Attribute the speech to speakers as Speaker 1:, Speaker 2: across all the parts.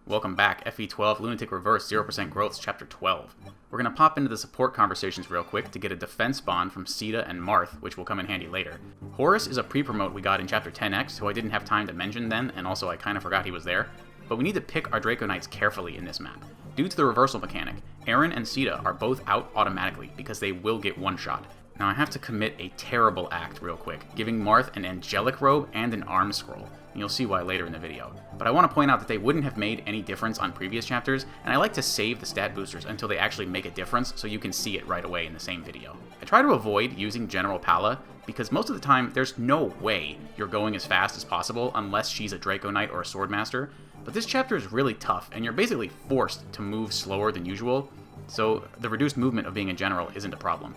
Speaker 1: Welcome back, FE12 Lunatic-Reverse 0% Growths Chapter 12. We're going to pop into the support conversations real quick to get a defense bond from Sita and Marth, which will come in handy later. Horus is a pre-promote we got in Chapter 10X, who I didn't have time to mention then, and also I kind of forgot he was there. But we need to pick our Draco Knights carefully in this map. Due to the reversal mechanic, Aaron and Sita are both out automatically because they will get one-shot. Now I have to commit a terrible act real quick, giving Marth an angelic robe and an arm scroll, and you'll see why later in the video. But I want to point out that they wouldn't have made any difference on previous chapters, and I like to save the stat boosters until they actually make a difference so you can see it right away in the same video. I try to avoid using General Palla, because most of the time there's no way you're going as fast as possible unless she's a Draco Knight or a Swordmaster, but this chapter is really tough, and you're basically forced to move slower than usual, so the reduced movement of being a general isn't a problem.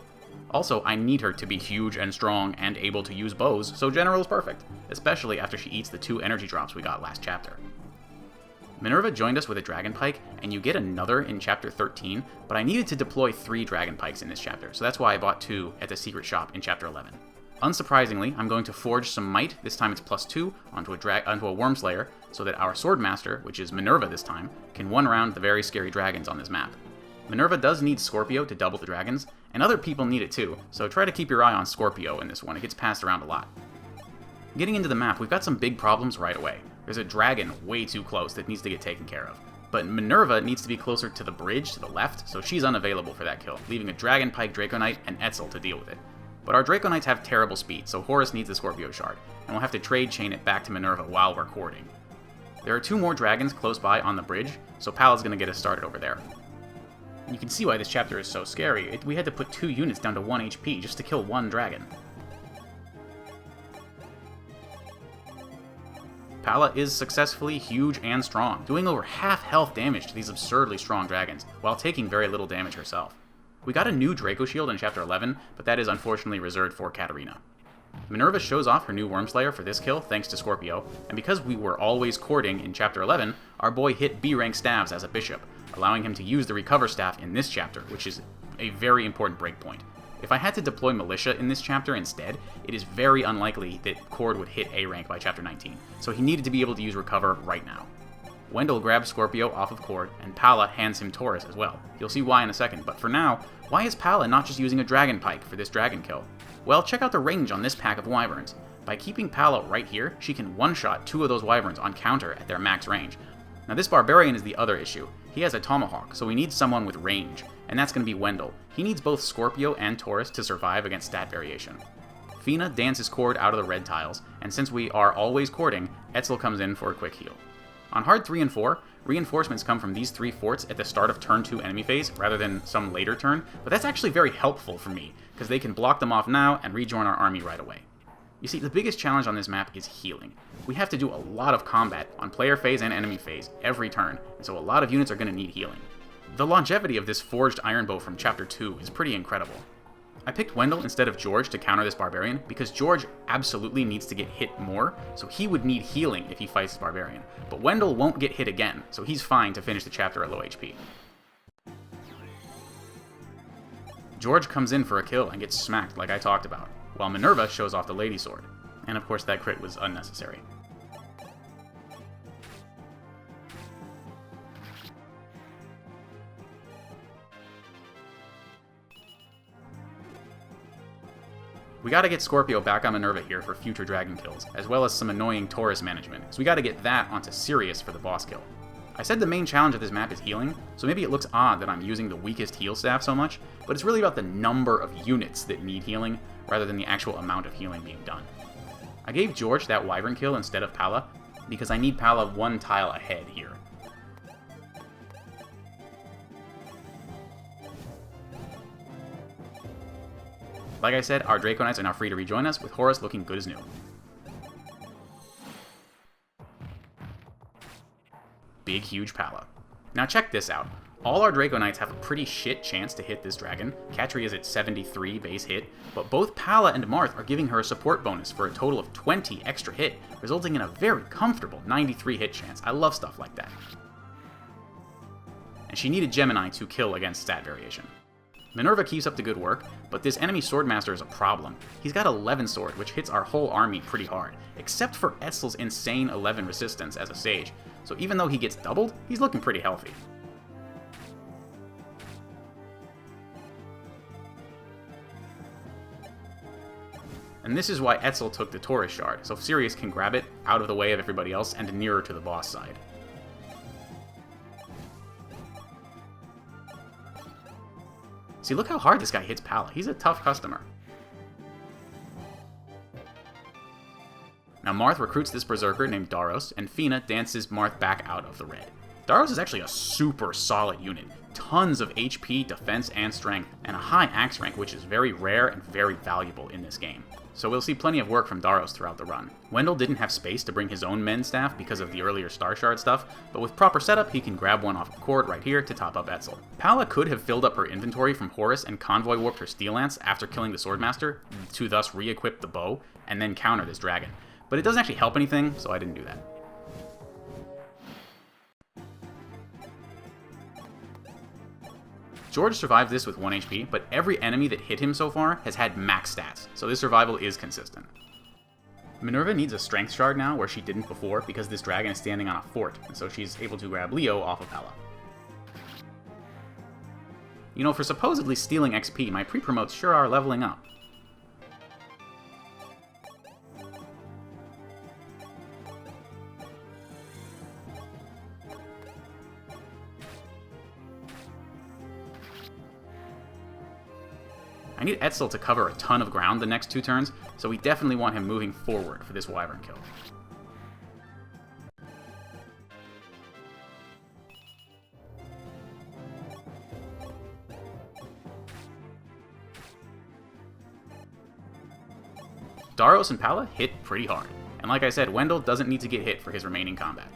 Speaker 1: Also, I need her to be huge and strong and able to use bows, so General is perfect, especially after she eats the 2 energy drops we got last chapter. Minerva joined us with a Dragon Pike, and you get another in Chapter 13, but I needed to deploy 3 Dragon Pikes in this chapter, so that's why I bought 2 at the secret shop in Chapter 11. Unsurprisingly, I'm going to forge some might, this time it's +2, onto a Wyrmslayer, so that our Swordmaster, which is Minerva this time, can one-round the very scary dragons on this map. Minerva does need Scorpio to double the dragons, and other people need it too, so try to keep your eye on Scorpio in this one, it gets passed around a lot. Getting into the map, we've got some big problems right away. There's a dragon way too close that needs to get taken care of, but Minerva needs to be closer to the bridge to the left, so she's unavailable for that kill, leaving a Dragon Pike Draco Knight and Etzel to deal with it. But our Draco Knights have terrible speed, so Horus needs the Scorpio Shard, and we'll have to trade chain it back to Minerva while we're courting. There are 2 more dragons close by on the bridge, so Palla's gonna get us started over there. You can see why this chapter is so scary. We had to put 2 units down to 1 HP just to kill 1 dragon. Palla is successfully huge and strong, doing over half health damage to these absurdly strong dragons, while taking very little damage herself. We got a new Draco Shield in Chapter 11, but that is unfortunately reserved for Katarina. Minerva shows off her new Wyrmslayer for this kill thanks to Scorpio, and because we were always courting in Chapter 11, our boy hit B-rank staves as a bishop, allowing him to use the recover staff in this chapter, which is a very important breakpoint. If I had to deploy Militia in this chapter instead, it is very unlikely that Cord would hit A rank by Chapter 19, so he needed to be able to use recover right now. Wendell grabs Scorpio off of Cord, and Palla hands him Taurus as well. You'll see why in a second, but for now, why is Palla not just using a Dragon Pike for this dragon kill? Well, check out the range on this pack of Wyverns. By keeping Palla right here, she can one-shot 2 of those Wyverns on counter at their max range. Now this Barbarian is the other issue. He has a Tomahawk, so we need someone with range, and that's going to be Wendell. He needs both Scorpio and Taurus to survive against stat variation. Fina dances Cord out of the red tiles, and since we are always courting, Etzel comes in for a quick heal. On hard 3 and 4, reinforcements come from these 3 forts at the start of turn 2 enemy phase, rather than some later turn, but that's actually very helpful for me, because they can block them off now and rejoin our army right away. You see, the biggest challenge on this map is healing. We have to do a lot of combat on player phase and enemy phase every turn, and so a lot of units are going to need healing. The longevity of this forged iron bow from Chapter 2 is pretty incredible. I picked Wendell instead of George to counter this Barbarian, because George absolutely needs to get hit more, so he would need healing if he fights this Barbarian. But Wendell won't get hit again, so he's fine to finish the chapter at low HP. George comes in for a kill and gets smacked like I talked about, while Minerva shows off the Lady Sword. And of course that crit was unnecessary. We gotta get Scorpio back on Minerva here for future dragon kills, as well as some annoying Taurus management, so we gotta get that onto Sirius for the boss kill. I said the main challenge of this map is healing, so maybe it looks odd that I'm using the weakest heal staff so much, but it's really about the number of units that need healing, rather than the actual amount of healing being done. I gave George that Wyvern kill instead of Palla, because I need Palla 1 tile ahead here. Like I said, our Draco Knights are now free to rejoin us, with Horus looking good as new. Big, huge Palla. Now check this out. All our Draco Knights have a pretty shit chance to hit this dragon. Katri is at 73 base hit, but both Palla and Marth are giving her a support bonus for a total of 20 extra hit, resulting in a very comfortable 93 hit chance. I love stuff like that. And she needed Gemini to kill against stat variation. Minerva keeps up the good work, but this enemy Swordmaster is a problem. He's got 11 sword, which hits our whole army pretty hard, except for Etzel's insane 11 resistance as a sage, so even though he gets doubled, he's looking pretty healthy. And this is why Etzel took the Taurus Shard, so Sirius can grab it out of the way of everybody else and nearer to the boss side. See, look how hard this guy hits Palla. He's a tough customer. Now Marth recruits this berserker named Daros, and Fina dances Marth back out of the red. Daros is actually a super solid unit. Tons of HP, defense, and strength, and a high axe rank, which is very rare and very valuable in this game. So we'll see plenty of work from Daros throughout the run. Wendell didn't have space to bring his own men staff because of the earlier Star Shard stuff, but with proper setup, he can grab one off of Cord right here to top up Etzel. Palla could have filled up her inventory from Horus and convoy warped her Steel Lance after killing the Swordmaster, to thus re-equip the bow, and then counter this dragon. But it doesn't actually help anything, so I didn't do that. George survived this with 1 HP, but every enemy that hit him so far has had max stats, so this survival is consistent. Minerva needs a Strength Shard now, where she didn't before, because this dragon is standing on a fort, and so she's able to grab Leo off of Palla. You know, for supposedly stealing XP, my pre-promotes sure are leveling up. I need Etzel to cover a ton of ground the next 2 turns, so we definitely want him moving forward for this Wyvern kill. Daros and Palla hit pretty hard, and like I said, Wendell doesn't need to get hit for his remaining combat.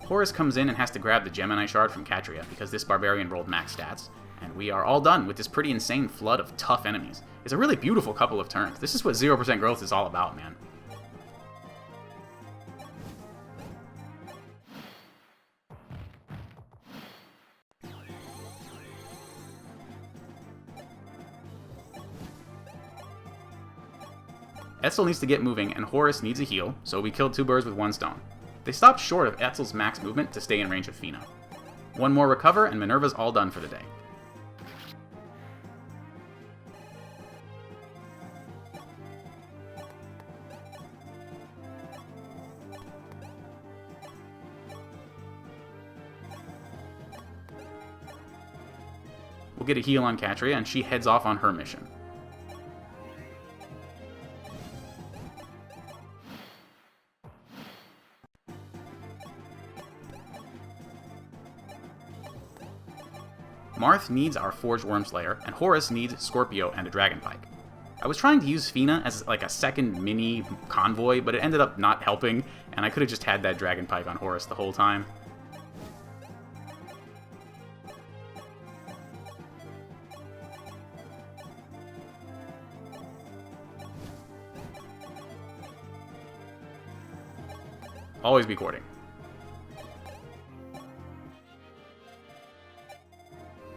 Speaker 1: Horus comes in and has to grab the Gemini Shard from Catria because this barbarian rolled max stats, and we are all done with this pretty insane flood of tough enemies. It's a really beautiful couple of turns. This is what 0% growth is all about, man. Etzel needs to get moving, and Horus needs a heal, so we killed 2 birds with 1 stone. They stopped short of Etzel's max movement to stay in range of Fina. 1 more recover, and Minerva's all done for the day. We'll get a heal on Catria, and she heads off on her mission. Marth needs our Forged Wyrmslayer, and Horus needs Scorpio and a Dragon Pike. I was trying to use Fina as like a second mini convoy, but it ended up not helping, and I could have just had that Dragon Pike on Horus the whole time. Always be courting.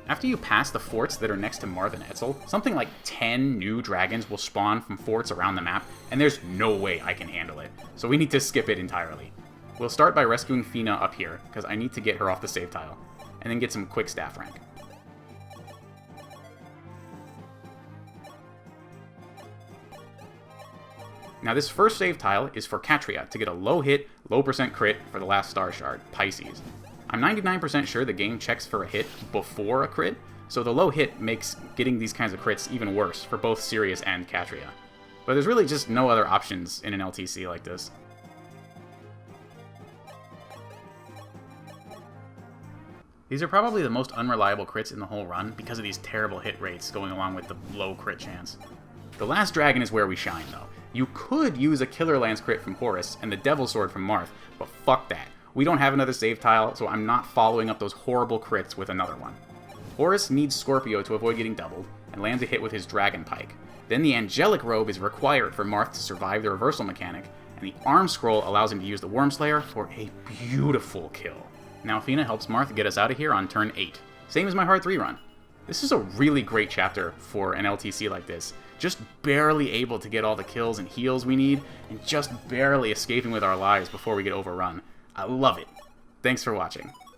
Speaker 1: After you pass the forts that are next to Marth and Etzel, something like 10 new dragons will spawn from forts around the map, and there's no way I can handle it, so we need to skip it entirely. We'll start by rescuing Fina up here, because I need to get her off the save tile, and then get some quick staff rank. Now this first save tile is for Catria to get a low hit, low percent crit for the last Star Shard, Pisces. I'm 99% sure the game checks for a hit before a crit, so the low hit makes getting these kinds of crits even worse for both Sirius and Catria. But there's really just no other options in an LTC like this. These are probably the most unreliable crits in the whole run because of these terrible hit rates going along with the low crit chance. The last dragon is where we shine, though. You could use a Killer Lance crit from Horus and the Devil Sword from Marth, but fuck that. We don't have another save tile, so I'm not following up those horrible crits with another one. Horus needs Scorpio to avoid getting doubled, and lands a hit with his Dragon Pike. Then the Angelic Robe is required for Marth to survive the reversal mechanic, and the Arm Scroll allows him to use the Wyrmslayer for a beautiful kill. Now Fina helps Marth get us out of here on turn 8. Same as my Hard 3 run. This is a really great chapter for an LTC like this. Just barely able to get all the kills and heals we need, and just barely escaping with our lives before we get overrun. I love it. Thanks for watching.